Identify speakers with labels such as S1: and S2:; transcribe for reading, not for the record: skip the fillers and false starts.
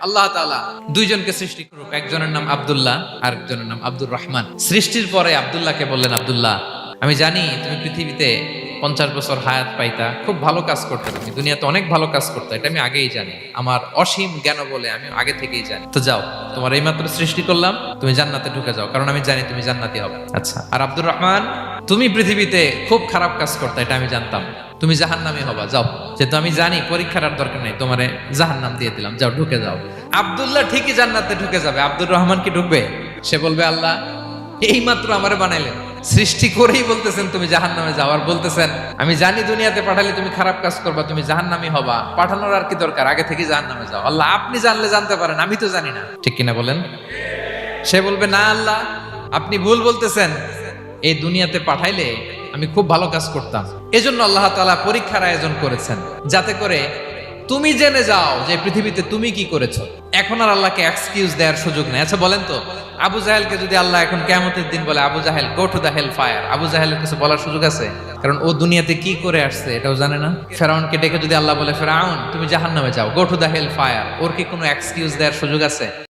S1: আল্লাহ তাআলা দুইজনকে সৃষ্টি করুক, একজনের নাম আব্দুল্লাহ আর একজনের নাম আব্দুর রহমান। সৃষ্টির পরে আব্দুল্লাহকে বললেন, আব্দুল্লাহ, আমি জানি তুমি পৃথিবীতে 50 বছর হায়াত পাইতা, খুব ভালো কাজ করতে, তুমি দুনিয়াতে অনেক ভালো কাজ করতে, এটা আমি আগেই জানি, আমার অসীম জ্ঞান বলে আমি আগে থেকেই জানি। তো যাও, তোমার এইমাত্র সৃষ্টি করলাম, তুমি জান্নাতে ঢুকে যাও, কারণ আমি জানি তুমি জান্নাতি হবে। আচ্ছা, আর আব্দুর রহমান, তুমি পৃথিবীতে খুব খারাপ কাজ করতে, এটা আমি জানতাম, তুমি জাহান্নামী হবা, যাও। যেহেতু আমি জানি পরীক্ষার আর দরকার নেই, তোমারে জাহান্নাম দিয়ে দিলাম, যাও ঢুকে যাও। আব্দুল্লাহ ঠিকই জান্নাতে ঢুকে যাবে, আব্দুর রহমান কি ঢুকবে? সে বলবে, আল্লাহ এইমাত্র আমারে বানাইলেন, সৃষ্টি করেই বলতেছেন তুমি জাহান্নামে যাও, আর বলতেছেন আমি জানি দুনিয়াতে পাঠালে তুমি খারাপ কাজ করবা, তুমি জাহান্নামী হবা, পাঠানোর আর কি দরকার, আগে থেকে জাহান্নামে যাও। আল্লাহ আপনি জানলে জানতে পারেন, আমি তো জানি না, ঠিক কিনা বলেন? সে বলবে, না আল্লাহ, আপনি ভুল বলতেছেন, এই দুনিয়াতে পাঠাইলে আমি খুব ভালো কাজ করতাম, এজন্য আল্লাহ তাআলা পরীক্ষার আয়োজন করেছেন, যাতে করে তুমি জেনে যাও যে পৃথিবীতে তুমি কি করেছো। এখন আর আল্লাহকে এক্সকিউজ দেওয়ার সুযোগ নেই। আচ্ছা বলেন তো, আবু জাহেলকে যদি আল্লাহ এখন কিয়ামতের দিন বলে, Abu Jahl go to the hell fire, Abu জাহেলের কিছু বলার সুযোগ আছে? কারণ ও দুনিয়াতে কি করে আসছে এটাও জানে না। ফেরাউনকে ডেকে যদি আল্লাহ বলে, ফেরাউন তুমি জাহান্নামে যাও, go to the hell fire, ওর কি কোনো এক্সকিউজ দেওয়ার সুযোগ আছে?